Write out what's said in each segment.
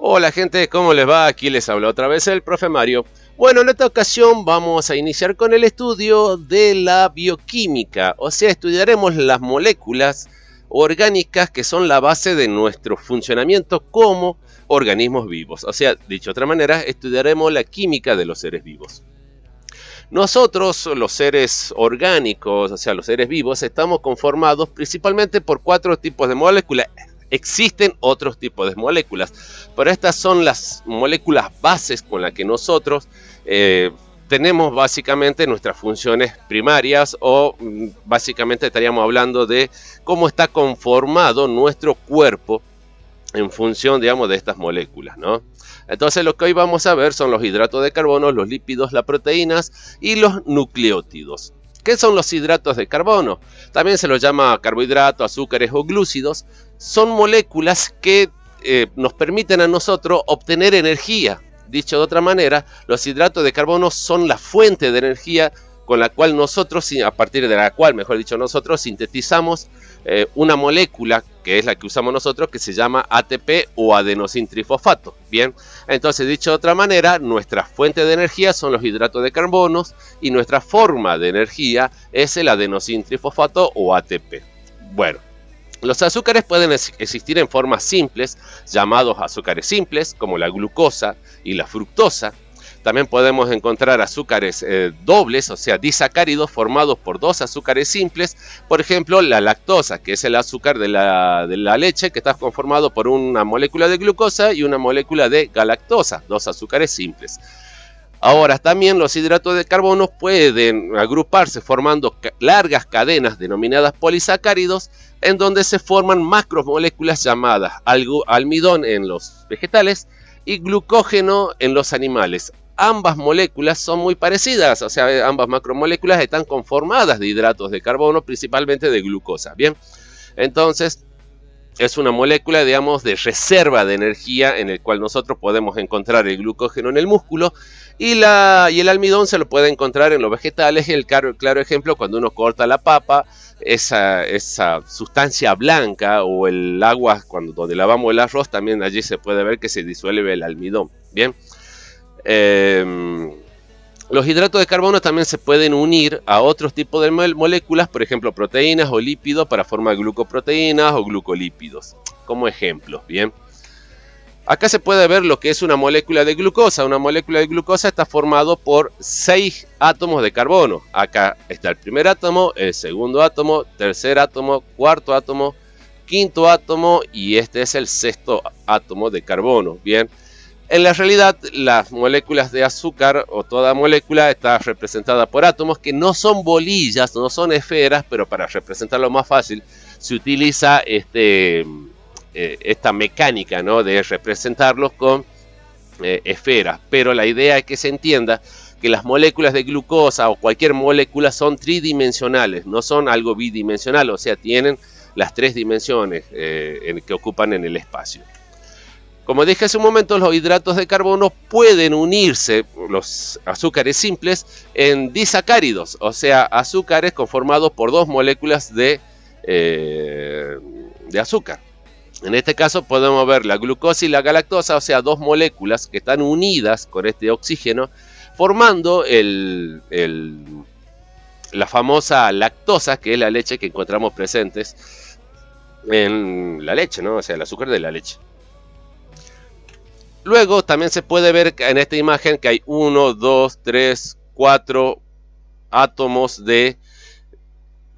Hola gente, ¿cómo les va? Aquí les habla otra vez el profe Mario. Bueno, en esta ocasión vamos a iniciar con el estudio de la bioquímica, o sea, estudiaremos las moléculas orgánicas que son la base de nuestro funcionamiento como organismos vivos. O sea, dicho de otra manera, estudiaremos la química de los seres vivos. Nosotros, los seres orgánicos, o sea, los seres vivos, estamos conformados principalmente por 4 tipos de moléculas. Existen otros tipos de moléculas, pero estas son las moléculas bases con las que nosotros tenemos básicamente nuestras funciones primarias o básicamente estaríamos hablando de cómo está conformado nuestro cuerpo en función, digamos, de estas moléculas, ¿no? Entonces lo que hoy vamos a ver son los hidratos de carbono, los lípidos, las proteínas y los nucleótidos. ¿Qué son los hidratos de carbono? También se los llama carbohidratos, azúcares o glúcidos. Son moléculas que nos permiten a nosotros obtener energía. Dicho de otra manera, los hidratos de carbono son la fuente de energía con la cual nosotros, a partir de la cual, mejor dicho, nosotros sintetizamos una molécula que es la que usamos nosotros, que se llama ATP o adenosintrifosfato. Bien, entonces, dicho de otra manera, nuestra fuente de energía son los hidratos de carbono y nuestra forma de energía es el adenosintrifosfato o ATP. Bueno, los azúcares pueden existir en formas simples, llamados azúcares simples, como la glucosa y la fructosa. También podemos encontrar azúcares dobles, o sea, disacáridos formados por 2 azúcares simples. Por ejemplo, la lactosa, que es el azúcar de la leche, que está conformado por una molécula de glucosa y una molécula de galactosa, 2 azúcares simples. Ahora, también los hidratos de carbono pueden agruparse formando largas cadenas denominadas polisacáridos, en donde se forman macromoléculas llamadas almidón en los vegetales y glucógeno en los animales. Ambas moléculas son muy parecidas, o sea, ambas macromoléculas están conformadas de hidratos de carbono, principalmente de glucosa. Bien, entonces es una molécula, digamos, de reserva de energía en el cual nosotros podemos encontrar el glucógeno en el músculo y el almidón se lo puede encontrar en los vegetales. El claro ejemplo, cuando uno corta la papa, esa sustancia blanca o el agua donde lavamos el arroz, también allí se puede ver que se disuelve el almidón. Bien. Los hidratos de carbono también se pueden unir a otros tipos de moléculas, por ejemplo, proteínas o lípidos para formar glucoproteínas o glucolípidos, como ejemplos. Bien. Acá se puede ver lo que es una molécula de glucosa. Una molécula de glucosa está formado por 6 átomos de carbono. Acá está el primer átomo, el segundo átomo, tercer átomo, cuarto átomo, quinto átomo y este es el sexto átomo de carbono. Bien. En la realidad, las moléculas de azúcar o toda molécula está representada por átomos que no son bolillas, no son esferas, pero para representarlo más fácil se utiliza esta mecánica, ¿no?, de representarlos con esferas. Pero la idea es que se entienda que las moléculas de glucosa o cualquier molécula son tridimensionales, no son algo bidimensional, o sea, tienen las 3 dimensiones que ocupan en el espacio. Como dije hace un momento, los hidratos de carbono pueden unirse, los azúcares simples, en disacáridos, o sea, azúcares conformados por 2 moléculas de azúcar. En este caso podemos ver la glucosa y la galactosa, o sea, 2 moléculas que están unidas con este oxígeno, formando la famosa lactosa, que es la leche que encontramos presentes en la leche, ¿no? O sea, el azúcar de la leche. Luego también se puede ver en esta imagen que hay 1, 2, 3, 4 átomos de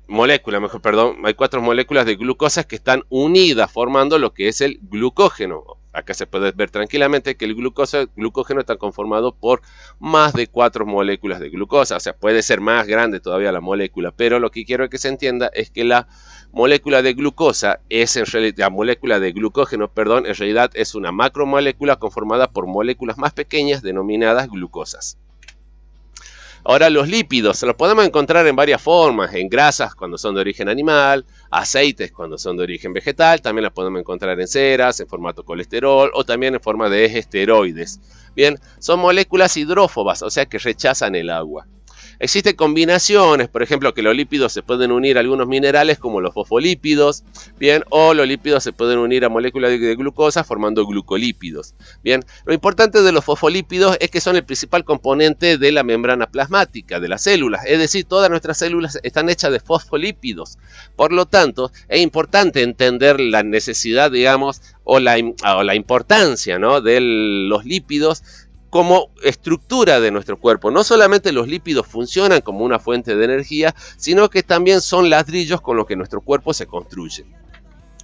moléculas, hay 4 moléculas de glucosa que están unidas formando lo que es el glucógeno. Acá se puede ver tranquilamente que el glucógeno está conformado por más de 4 moléculas de glucosa, o sea, puede ser más grande todavía la molécula, pero lo que quiero que se entienda es que la molécula de glucosa es en realidad, la molécula de glucógeno, perdón, en realidad es una macromolécula conformada por moléculas más pequeñas denominadas glucosas. Ahora, los lípidos se los podemos encontrar en varias formas, en grasas cuando son de origen animal, aceites cuando son de origen vegetal, también las podemos encontrar en ceras, en formato colesterol o también en forma de esteroides. Bien, son moléculas hidrófobas, o sea que rechazan el agua. Existen combinaciones, por ejemplo, que los lípidos se pueden unir a algunos minerales como los fosfolípidos, bien, o los lípidos se pueden unir a moléculas de glucosa formando glucolípidos. Bien, lo importante de los fosfolípidos es que son el principal componente de la membrana plasmática de las células, es decir, todas nuestras células están hechas de fosfolípidos. Por lo tanto, es importante entender la necesidad, digamos, o la importancia, ¿no?, de los lípidos como estructura de nuestro cuerpo. No solamente los lípidos funcionan como una fuente de energía, sino que también son ladrillos con los que nuestro cuerpo se construye.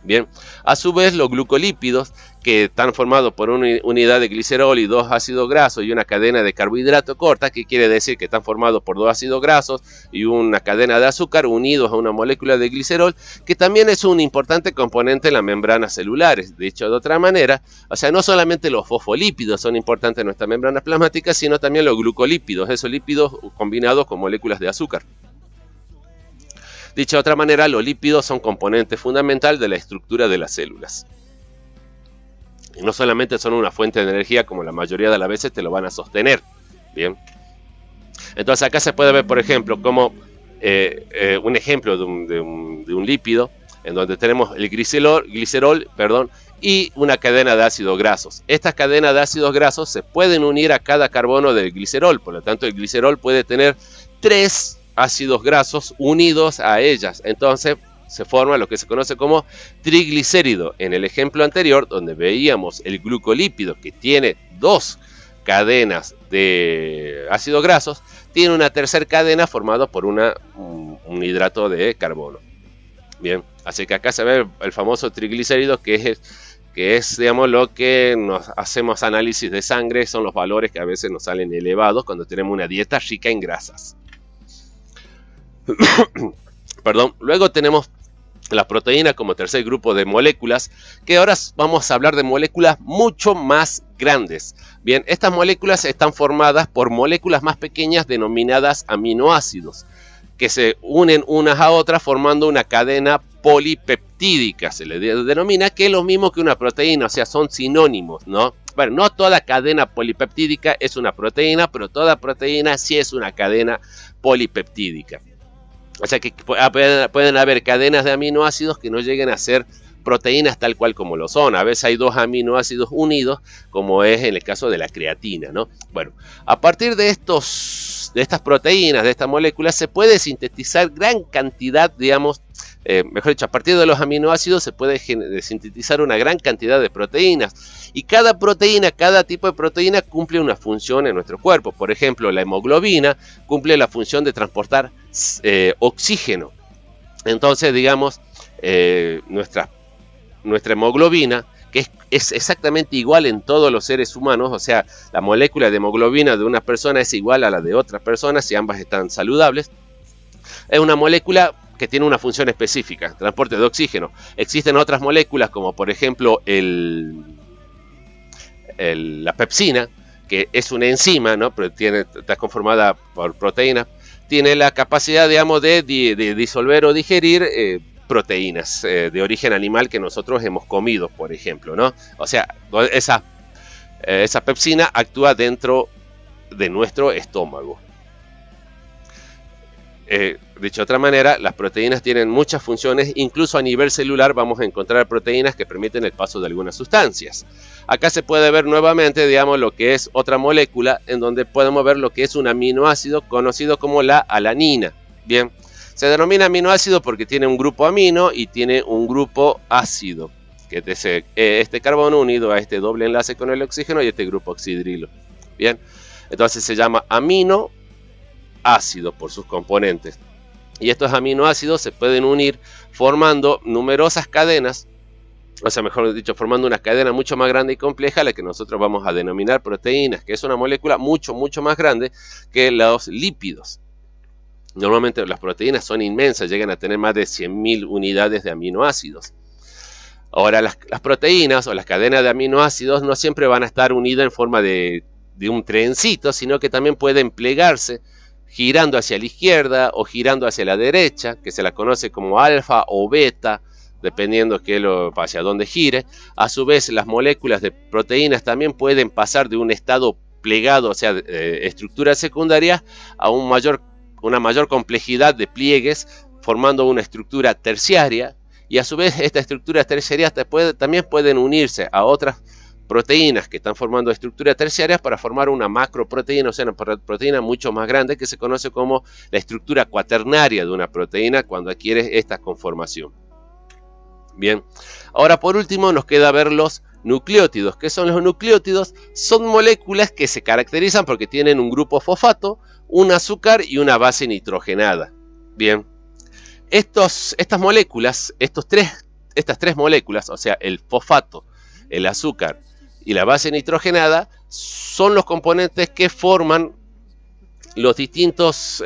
Bien, a su vez los glucolípidos, que están formados por una unidad de glicerol y dos ácidos grasos y una cadena de carbohidrato corta, que quiere decir que están formados por dos ácidos grasos y una cadena de azúcar unidos a una molécula de glicerol, que también es un importante componente en las membranas celulares. Dicho de otra manera, o sea, no solamente los fosfolípidos son importantes en nuestra membrana plasmática, sino también los glucolípidos, esos lípidos combinados con moléculas de azúcar. Dicho de otra manera, los lípidos son componente fundamental de la estructura de las células. Y no solamente son una fuente de energía, como la mayoría de las veces te lo van a sostener. Bien. Entonces acá se puede ver, por ejemplo, como un ejemplo de un lípido, en donde tenemos el glicerol, y una cadena de ácidos grasos. Estas cadenas de ácidos grasos se pueden unir a cada carbono del glicerol. Por lo tanto, el glicerol puede tener 3 ácidos grasos unidos a ellas. Entonces se forma lo que se conoce como triglicérido. En el ejemplo anterior, donde veíamos el glucolípido que tiene 2 cadenas de ácidos grasos, tiene una tercera cadena formada por un hidrato de carbono. Bien, así que acá se ve el famoso triglicérido, que es, digamos, lo que nos hacemos análisis de sangre, son los valores que a veces nos salen elevados cuando tenemos una dieta rica en grasas. Perdón. Luego tenemos la proteína como tercer grupo de moléculas, que ahora vamos a hablar de moléculas mucho más grandes. Bien, estas moléculas están formadas por moléculas más pequeñas denominadas aminoácidos, que se unen unas a otras formando una cadena polipeptídica, se le denomina, que es lo mismo que una proteína, o sea, son sinónimos, ¿no? Bueno, no toda cadena polipeptídica es una proteína, pero toda proteína sí es una cadena polipeptídica. O sea que pueden haber cadenas de aminoácidos que no lleguen a ser proteínas tal cual como lo son. A veces hay 2 aminoácidos unidos, como es en el caso de la creatina, ¿no? Bueno, a partir de estas proteínas, de estas moléculas, se puede sintetizar gran cantidad, digamos, mejor dicho, a partir de los aminoácidos se puede sintetizar una gran cantidad de proteínas. Y cada proteína, cada tipo de proteína cumple una función en nuestro cuerpo. Por ejemplo, la hemoglobina cumple la función de transportar oxígeno. Entonces, digamos, nuestra hemoglobina, que es exactamente igual en todos los seres humanos, o sea, la molécula de hemoglobina de una persona es igual a la de otra persona si ambas están saludables. Es una molécula que tiene una función específica, transporte de oxígeno. Existen otras moléculas como por ejemplo la pepsina, que es una enzima, ¿no? Pero está conformada por proteínas. Tiene la capacidad, digamos, de disolver o digerir proteínas de origen animal que nosotros hemos comido, por ejemplo, ¿no? O sea, esa pepsina actúa dentro de nuestro estómago. Dicho de otra manera, las proteínas tienen muchas funciones, incluso a nivel celular vamos a encontrar proteínas que permiten el paso de algunas sustancias. Acá se puede ver nuevamente, digamos, lo que es otra molécula, en donde podemos ver lo que es un aminoácido conocido como la alanina. Bien, se denomina aminoácido porque tiene un grupo amino y tiene un grupo ácido, que es este carbono unido a este doble enlace con el oxígeno y este grupo oxidrilo. Bien, entonces se llama aminoácido por sus componentes. Y estos aminoácidos se pueden unir formando numerosas cadenas, o sea, mejor dicho, formando una cadena mucho más grande y compleja, la que nosotros vamos a denominar proteínas, que es una molécula mucho más grande que los lípidos. Normalmente las proteínas son inmensas, llegan a tener más de 100.000 unidades de aminoácidos. Ahora, las proteínas o las cadenas de aminoácidos no siempre van a estar unidas en forma de un trencito, sino que también pueden plegarse girando hacia la izquierda o girando hacia la derecha, que se la conoce como alfa o beta, dependiendo hacia dónde gire. A su vez, las moléculas de proteínas también pueden pasar de un estado plegado, o sea, estructuras secundarias, a un mayor una mayor complejidad de pliegues, formando una estructura terciaria, y a su vez estas estructuras terciarias también pueden unirse a otras proteínas que están formando estructuras terciarias para formar una macroproteína, o sea, una proteína mucho más grande que se conoce como la estructura cuaternaria de una proteína cuando adquiere esta conformación. Bien, ahora por último nos queda ver los nucleótidos. ¿Qué son los nucleótidos? Son moléculas que se caracterizan porque tienen un grupo fosfato, un azúcar y una base nitrogenada. Bien, estas moléculas, estas tres moléculas, o sea, el fosfato, el azúcar y la base nitrogenada, son los componentes que forman los distintos,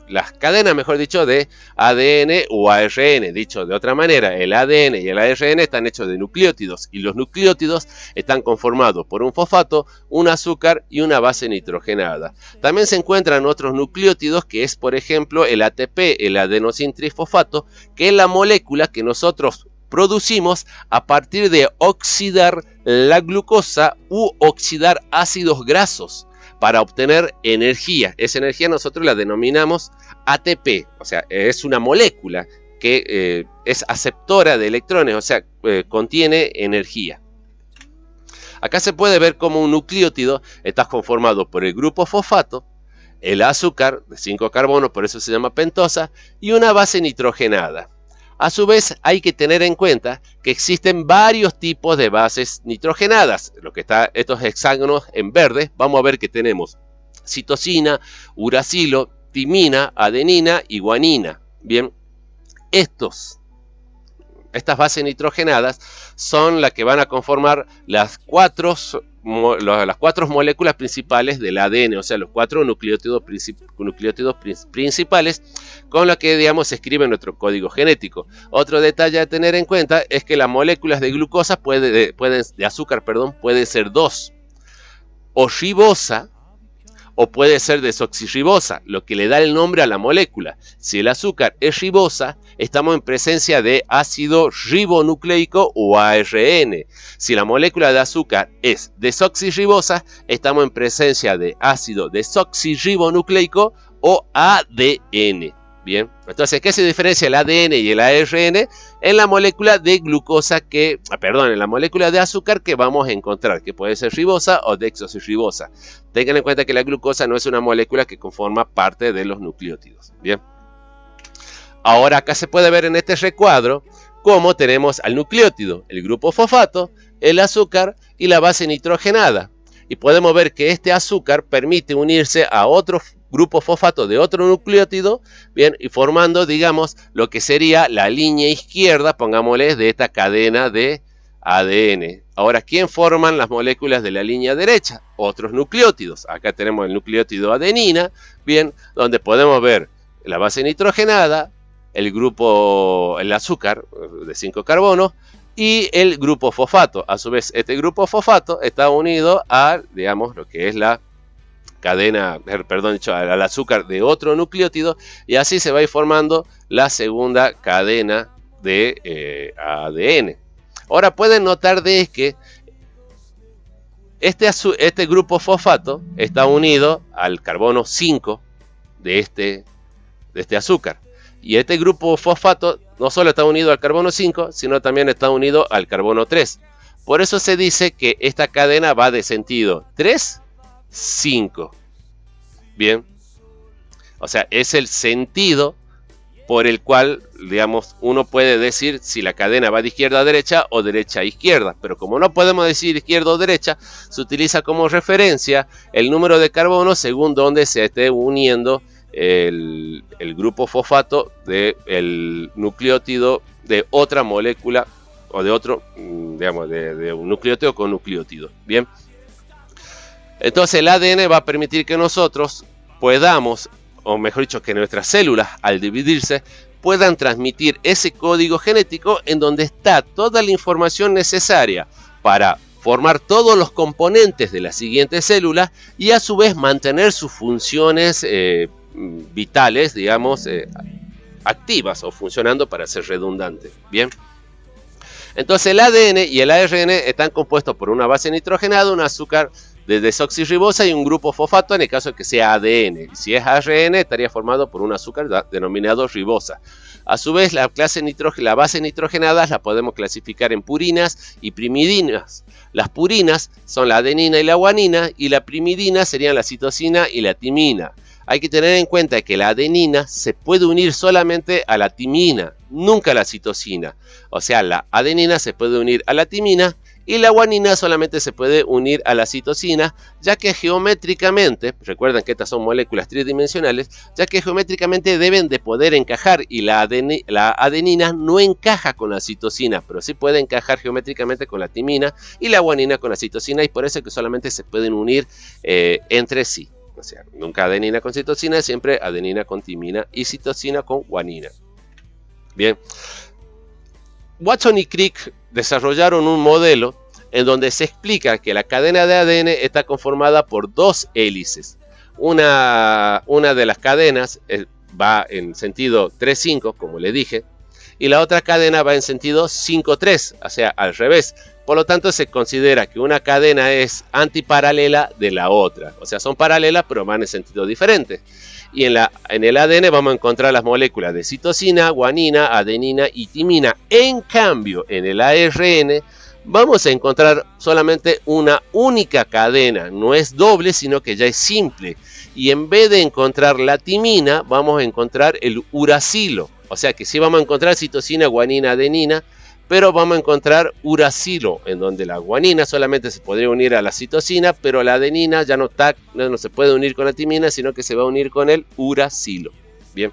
las cadenas, mejor dicho, de ADN o ARN. Dicho de otra manera, el ADN y el ARN están hechos de nucleótidos, y los nucleótidos están conformados por un fosfato, un azúcar y una base nitrogenada. También se encuentran otros nucleótidos, que es, por ejemplo, el ATP, el adenosín trifosfato, que es la molécula que nosotros producimos a partir de oxidar la glucosa u oxidar ácidos grasos para obtener energía. Esa energía nosotros la denominamos ATP, o sea, es una molécula que es aceptora de electrones, o sea, contiene energía. Acá se puede ver cómo un nucleótido está conformado por el grupo fosfato, el azúcar de 5 carbonos, por eso se llama pentosa, y una base nitrogenada. A su vez, hay que tener en cuenta que existen varios tipos de bases nitrogenadas. Lo que está estos hexágonos en verde, vamos a ver que tenemos citosina, uracilo, timina, adenina y guanina. Bien, estas bases nitrogenadas son las que van a conformar las cuatro moléculas principales del ADN, o sea, los 4 nucleótidos principales con los que, digamos, se escribe nuestro código genético. Otro detalle a tener en cuenta es que las moléculas de glucosa de azúcar, pueden ser 2, o ribosa, o puede ser desoxirribosa, lo que le da el nombre a la molécula. Si el azúcar es ribosa, estamos en presencia de ácido ribonucleico o ARN. Si la molécula de azúcar es desoxirribosa, estamos en presencia de ácido desoxirribonucleico o ADN. Bien, entonces, ¿qué se diferencia el ADN y el ARN? En la molécula de glucosa en la molécula de azúcar que vamos a encontrar, que puede ser ribosa o desoxirribosa. Tengan en cuenta que la glucosa no es una molécula que conforma parte de los nucleótidos. Bien. Ahora acá se puede ver en este recuadro cómo tenemos al nucleótido, el grupo fosfato, el azúcar y la base nitrogenada. Y podemos ver que este azúcar permite unirse a otro grupo fosfato de otro nucleótido, bien, y formando, digamos, lo que sería la línea izquierda, pongámosle, de esta cadena de ADN. Ahora, ¿quién forman las moléculas de la línea derecha? Otros nucleótidos. Acá tenemos el nucleótido adenina, bien, donde podemos ver la base nitrogenada, el azúcar de 5 carbonos y el grupo fosfato. A su vez, este grupo fosfato está unido a, digamos, lo que es la cadena, al azúcar de otro nucleótido, y así se va a ir formando la segunda cadena de ADN. Ahora pueden notar de que este grupo fosfato está unido al carbono 5 de este azúcar. Y este grupo fosfato no solo está unido al carbono 5, sino también está unido al carbono 3. Por eso se dice que esta cadena va de sentido 3, 5. Bien. O sea, es el sentido por el cual, digamos, uno puede decir si la cadena va de izquierda a derecha o derecha a izquierda. Pero como no podemos decir izquierda o derecha, se utiliza como referencia el número de carbono según donde se esté uniendo el grupo fosfato del nucleótido de otra molécula o de otro, digamos, de un nucleótido con nucleótido. Bien. Entonces el ADN va a permitir que nosotros podamos, o mejor dicho, que nuestras células al dividirse puedan transmitir ese código genético en donde está toda la información necesaria para formar todos los componentes de la siguiente célula y a su vez mantener sus funciones vitales, digamos, activas o funcionando para ser redundante. Bien. Entonces el ADN y el ARN están compuestos por una base nitrogenada, un azúcar de desoxirribosa y un grupo fosfato en el caso de que sea ADN. Y si es ARN, estaría formado por un azúcar denominado ribosa. A su vez, la base nitrogenadas la podemos clasificar en purinas y primidinas. Las purinas son la adenina y la guanina, y la primidina serían la citosina y la timina. Hay que tener en cuenta que la adenina se puede unir solamente a la timina, nunca a la citosina. O sea, la adenina se puede unir a la timina y la guanina solamente se puede unir a la citosina, ya que geométricamente, recuerden que estas son moléculas tridimensionales, ya que geométricamente deben de poder encajar, y la adenina no encaja con la citosina, pero sí puede encajar geométricamente con la timina y la guanina con la citosina, y por eso es que solamente se pueden unir entre sí. O sea, nunca adenina con citosina, siempre adenina con timina y citosina con guanina. Bien. Watson y Crick desarrollaron un modelo en donde se explica que la cadena de ADN está conformada por dos hélices. Una de las cadenas va en sentido 3,5, como le dije, y la otra cadena va en sentido 5,3, o sea, al revés. Por lo tanto, se considera que una cadena es antiparalela de la otra. O sea, son paralelas, pero van en sentido diferente. Y en el ADN vamos a encontrar las moléculas de citosina, guanina, adenina y timina. En cambio, en el ARN vamos a encontrar solamente una única cadena. No es doble, sino que ya es simple. Y en vez de encontrar la timina, vamos a encontrar el uracilo. O sea que sí vamos a encontrar citosina, guanina, adenina, pero vamos a encontrar uracilo, en donde la guanina solamente se podría unir a la citosina, pero la adenina ya no se puede unir con la timina, sino que se va a unir con el uracilo. Bien.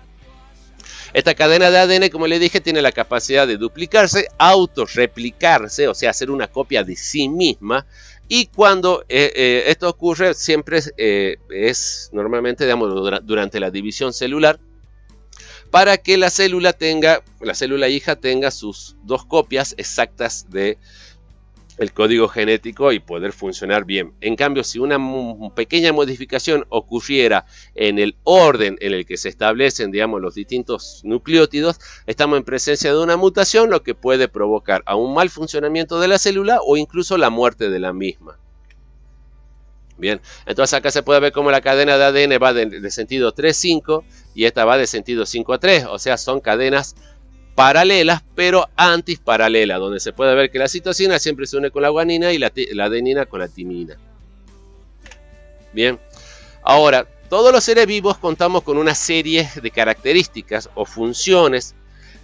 Esta cadena de ADN, como le dije, tiene la capacidad de duplicarse, autorreplicarse, o sea, hacer una copia de sí misma. Y cuando esto ocurre, siempre es normalmente, digamos, durante la división celular, para que la célula hija tenga sus dos copias exactas del código genético y poder funcionar bien. En cambio, si una pequeña modificación ocurriera en el orden en el que se establecen, digamos, los distintos nucleótidos, estamos en presencia de una mutación, lo que puede provocar a un mal funcionamiento de la célula o incluso la muerte de la misma. Bien, entonces acá se puede ver cómo la cadena de ADN va de sentido 3,5 y esta va de sentido 5,3, o sea, son cadenas paralelas pero antiparalelas, donde se puede ver que la citosina siempre se une con la guanina y la adenina con la timina. Bien, ahora, todos los seres vivos contamos con una serie de características o funciones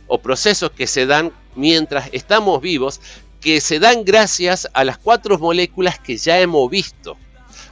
o procesos que se dan mientras estamos vivos, que se dan gracias a las 4 moléculas que ya hemos visto.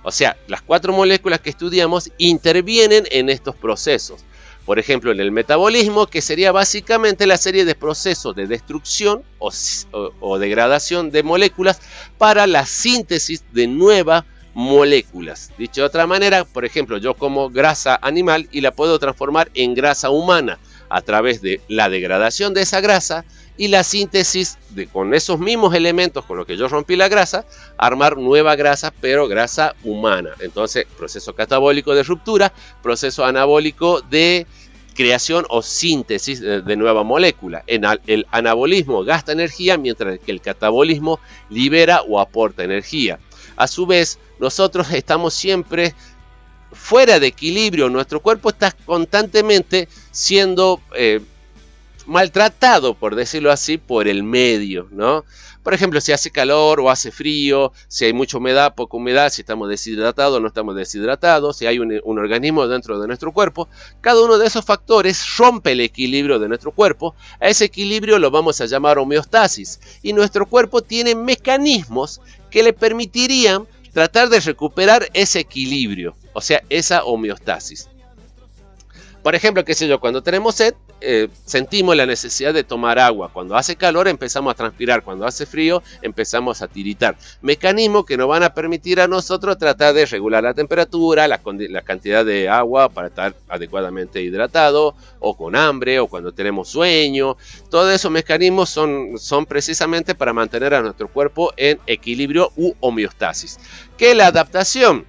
O sea, las 4 moléculas que estudiamos intervienen en estos procesos. Por ejemplo, en el metabolismo, que sería básicamente la serie de procesos de destrucción o degradación de moléculas para la síntesis de nuevas moléculas. Dicho de otra manera, por ejemplo, yo como grasa animal y la puedo transformar en grasa humana a través de la degradación de esa grasa y la síntesis con esos mismos elementos con los que yo rompí la grasa, armar nueva grasa, pero grasa humana. Entonces, proceso catabólico de ruptura, proceso anabólico de creación o síntesis de nueva molécula. El anabolismo gasta energía, mientras que el catabolismo libera o aporta energía. A su vez, nosotros estamos siempre fuera de equilibrio. Nuestro cuerpo está constantemente siendo maltratado, por decirlo así, por el medio, ¿no? Por ejemplo, si hace calor o hace frío, si hay mucha humedad, poca humedad, si estamos deshidratados o no estamos deshidratados, si hay un organismo dentro de nuestro cuerpo, cada uno de esos factores rompe el equilibrio de nuestro cuerpo. A ese equilibrio lo vamos a llamar homeostasis, y nuestro cuerpo tiene mecanismos que le permitirían tratar de recuperar ese equilibrio, o sea, esa homeostasis. Por ejemplo, qué sé yo, cuando tenemos sed, sentimos la necesidad de tomar agua. Cuando hace calor empezamos a transpirar. Cuando hace frío empezamos a tiritar. Mecanismos que nos van a permitir a nosotros tratar de regular la temperatura, la cantidad de agua para estar adecuadamente hidratado, o con hambre, o cuando tenemos sueño. Todos esos mecanismos son precisamente para mantener a nuestro cuerpo en equilibrio u homeostasis. ¿Qué es la adaptación?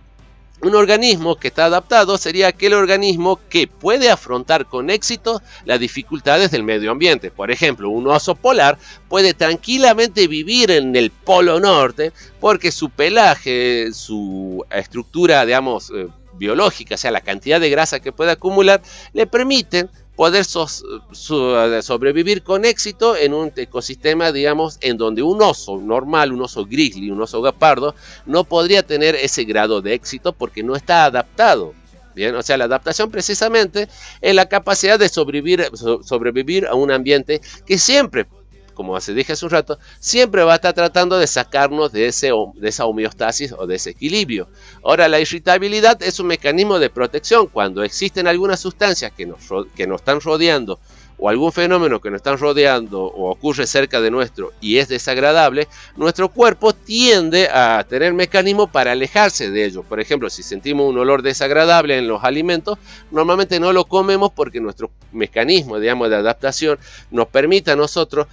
Un organismo que está adaptado sería aquel organismo que puede afrontar con éxito las dificultades del medio ambiente. Por ejemplo, un oso polar puede tranquilamente vivir en el Polo Norte porque su pelaje, su estructura, digamos, biológica, o sea, la cantidad de grasa que puede acumular, le permiten poder sobrevivir con éxito en un ecosistema, digamos, en donde un oso normal, un oso grizzly, un oso guepardo, no podría tener ese grado de éxito porque no está adaptado. Bien, o sea, la adaptación precisamente es la capacidad de sobrevivir a un ambiente que siempre, como se dije hace un rato, siempre va a estar tratando de sacarnos de esa homeostasis o de ese equilibrio. Ahora, la irritabilidad es un mecanismo de protección. Cuando existen algunas sustancias que nos están rodeando o algún fenómeno que nos están rodeando o ocurre cerca de nuestro y es desagradable, nuestro cuerpo tiende a tener mecanismos para alejarse de ello. Por ejemplo, si sentimos un olor desagradable en los alimentos, normalmente no lo comemos porque nuestro mecanismo, digamos, de adaptación nos permite a nosotros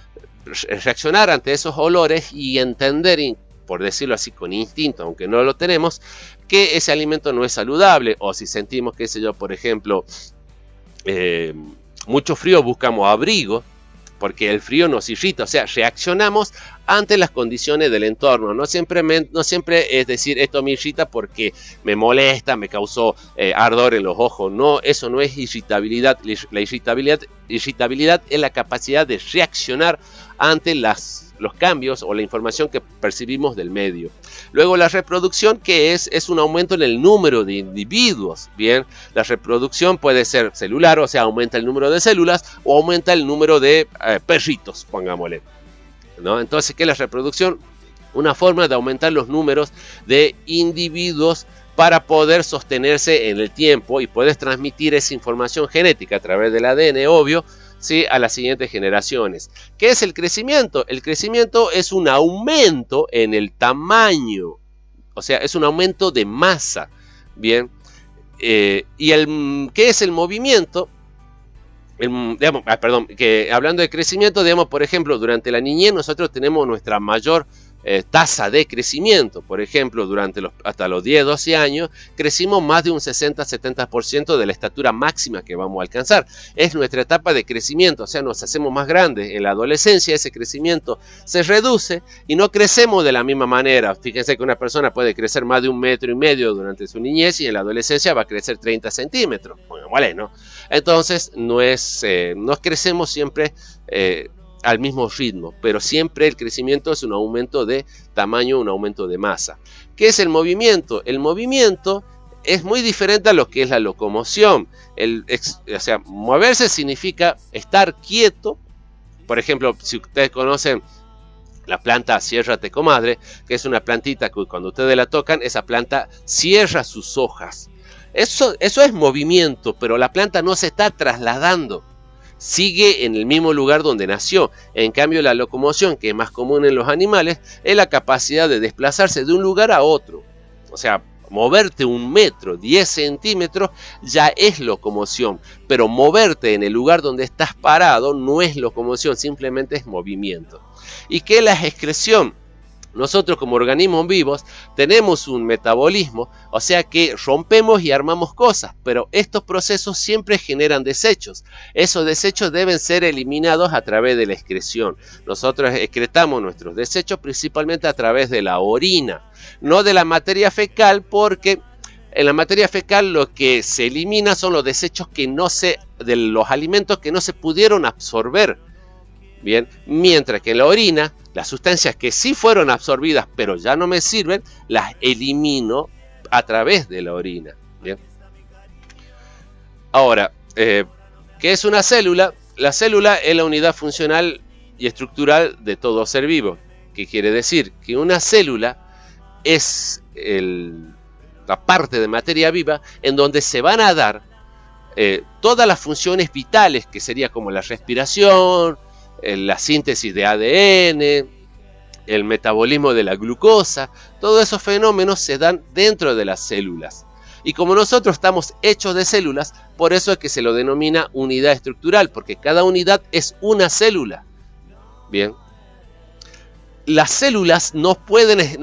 reaccionar ante esos olores y entender, por decirlo así, con instinto, aunque no lo tenemos, que ese alimento no es saludable. O si sentimos, qué sé yo, por ejemplo, mucho frío, buscamos abrigo porque el frío nos irrita, o sea, reaccionamos ante las condiciones del entorno. No siempre es decir, esto me irrita porque me molesta, me causó ardor en los ojos. No, eso no es irritabilidad. La irritabilidad es la capacidad de reaccionar ante los cambios o la información que percibimos del medio. Luego la reproducción, que es un aumento en el número de individuos. Bien, la reproducción puede ser celular, o sea, aumenta el número de células o aumenta el número de perritos, pongámosle, ¿no? Entonces, ¿qué es la reproducción? Una forma de aumentar los números de individuos para poder sostenerse en el tiempo y poder transmitir esa información genética a través del ADN, obvio, ¿sí?, a las siguientes generaciones. ¿Qué es el crecimiento? El crecimiento es un aumento en el tamaño, o sea, es un aumento de masa. Bien, ¿qué es el movimiento? Hablando de crecimiento, digamos, por ejemplo, durante la niñez nosotros tenemos nuestra mayor tasa de crecimiento. Por ejemplo, hasta los 10, 12 años crecimos más de un 60-70% de la estatura máxima que vamos a alcanzar. Es nuestra etapa de crecimiento, o sea, nos hacemos más grandes. En la adolescencia ese crecimiento se reduce y no crecemos de la misma manera. Fíjense que una persona puede crecer más de 1,5 metros durante su niñez y en la adolescencia va a crecer 30 centímetros. Bueno, vale, ¿no? Entonces no crecemos siempre al mismo ritmo, pero siempre el crecimiento es un aumento de tamaño, un aumento de masa. ¿Qué es el movimiento? El movimiento es muy diferente a lo que es la locomoción. O sea, moverse significa estar quieto. Por ejemplo, si ustedes conocen la planta Sierra tecomadre, que es una plantita que cuando ustedes la tocan, esa planta cierra sus hojas. Eso es movimiento, pero la planta no se está trasladando. Sigue en el mismo lugar donde nació. En cambio, la locomoción, que es más común en los animales, es la capacidad de desplazarse de un lugar a otro. O sea, moverte 1 metro, 10 centímetros, ya es locomoción. Pero moverte en el lugar donde estás parado no es locomoción, simplemente es movimiento. ¿Y qué es la excreción? Nosotros como organismos vivos tenemos un metabolismo, o sea que rompemos y armamos cosas, pero estos procesos siempre generan desechos. Esos desechos deben ser eliminados a través de la excreción. Nosotros excretamos nuestros desechos principalmente a través de la orina, no de la materia fecal, porque en la materia fecal lo que se elimina son los desechos de los alimentos que no se pudieron absorber. Bien, mientras que en la orina, las sustancias que sí fueron absorbidas pero ya no me sirven, las elimino a través de la orina. Bien. Ahora, ¿qué es una célula? La célula es la unidad funcional y estructural de todo ser vivo. ¿Qué quiere decir? Que una célula es la parte de materia viva en donde se van a dar todas las funciones vitales, que sería como la respiración, la síntesis de ADN, el metabolismo de la glucosa. Todos esos fenómenos se dan dentro de las células. Y como nosotros estamos hechos de células, por eso es que se lo denomina unidad estructural, porque cada unidad es una célula. Bien. las células no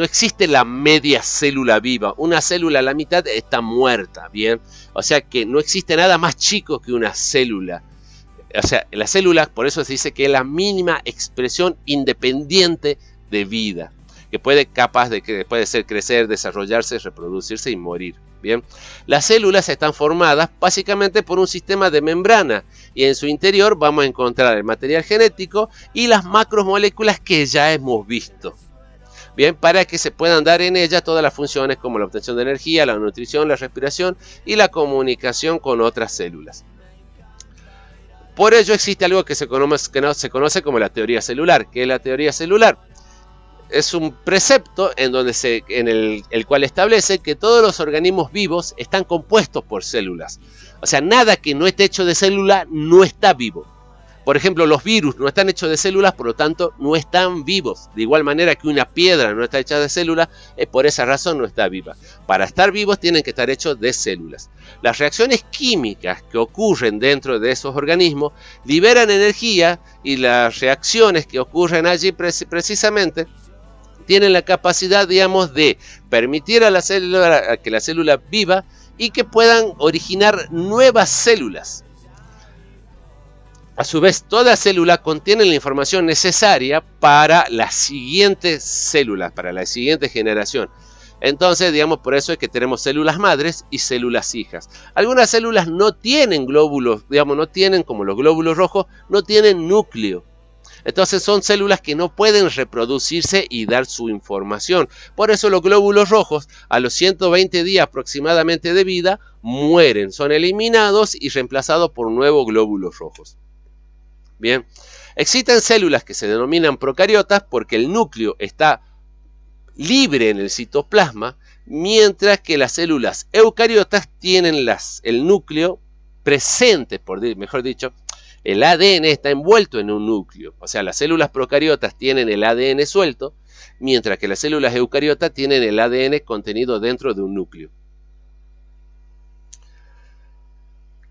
existe la media célula viva. Una célula a la mitad está muerta, ¿bien? O sea que no existe nada más chico que una célula. O sea, la célula, por eso se dice que es la mínima expresión independiente de vida, que puede ser crecer, desarrollarse, reproducirse y morir. Bien, las células están formadas básicamente por un sistema de membrana y en su interior vamos a encontrar el material genético y las macromoléculas que ya hemos visto. Bien, para que se puedan dar en ella todas las funciones como la obtención de energía, la nutrición, la respiración y la comunicación con otras células. Por ello existe algo que se conoce como la teoría celular. ¿Qué es la teoría celular? Es un precepto en el cual establece que todos los organismos vivos están compuestos por células. O sea, nada que no esté hecho de célula no está vivo. Por ejemplo, los virus no están hechos de células, por lo tanto no están vivos. De igual manera que una piedra no está hecha de células, por esa razón no está viva. Para estar vivos tienen que estar hechos de células. Las reacciones químicas que ocurren dentro de esos organismos liberan energía y las reacciones que ocurren allí precisamente tienen la capacidad, digamos, de permitir a la célula que la célula viva y que puedan originar nuevas células. A su vez, toda célula contiene la información necesaria para las siguientes células, para la siguiente generación. Entonces, digamos, por eso es que tenemos células madres y células hijas. Algunas células no tienen glóbulos, digamos, no tienen, como los glóbulos rojos, no tienen núcleo. Entonces son células que no pueden reproducirse y dar su información. Por eso los glóbulos rojos, a los 120 días aproximadamente de vida, mueren, son eliminados y reemplazados por nuevos glóbulos rojos. Bien, existen células que se denominan procariotas porque el núcleo está libre en el citoplasma, mientras que las células eucariotas tienen el núcleo presente, mejor dicho, el ADN está envuelto en un núcleo. O sea, las células procariotas tienen el ADN suelto, mientras que las células eucariotas tienen el ADN contenido dentro de un núcleo.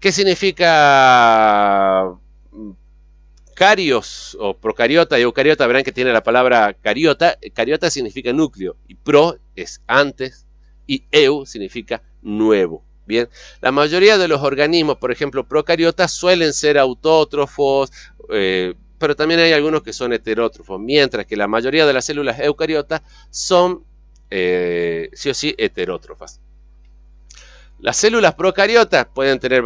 ¿Qué significa carios o procariota y eucariota? Verán que tiene la palabra cariota. Cariota significa núcleo y pro es antes y eu significa nuevo. Bien, la mayoría de los organismos, por ejemplo, procariotas, suelen ser autótrofos, pero también hay algunos que son heterótrofos, mientras que la mayoría de las células eucariotas son sí o sí heterótrofas. Las células procariotas pueden tener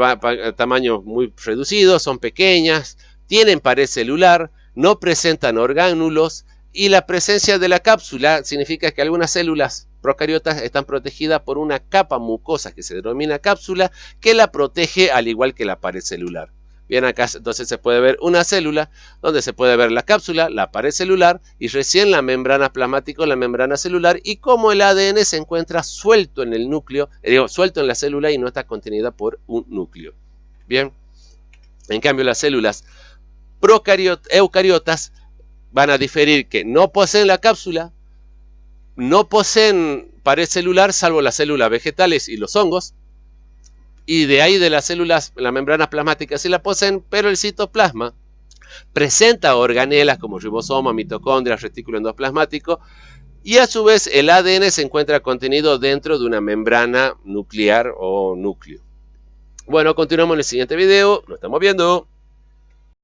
tamaños muy reducidos, son pequeñas, tienen pared celular, no presentan orgánulos y la presencia de la cápsula significa que algunas células procariotas están protegidas por una capa mucosa que se denomina cápsula que la protege al igual que la pared celular. Bien, acá entonces se puede ver una célula donde se puede ver la cápsula, la pared celular y recién la membrana plasmática, la membrana celular y cómo el ADN se encuentra suelto en el núcleo, suelto en la célula y no está contenida por un núcleo. Bien, en cambio las células eucariotas van a diferir que no poseen la cápsula, no poseen pared celular salvo las células vegetales y los hongos, y de ahí de las células, la membrana plasmática sí la poseen, pero el citoplasma presenta organelas como ribosoma, mitocondria, retículo endoplasmático, y a su vez el ADN se encuentra contenido dentro de una membrana nuclear o núcleo. Bueno, continuamos en el siguiente video, nos estamos viendo.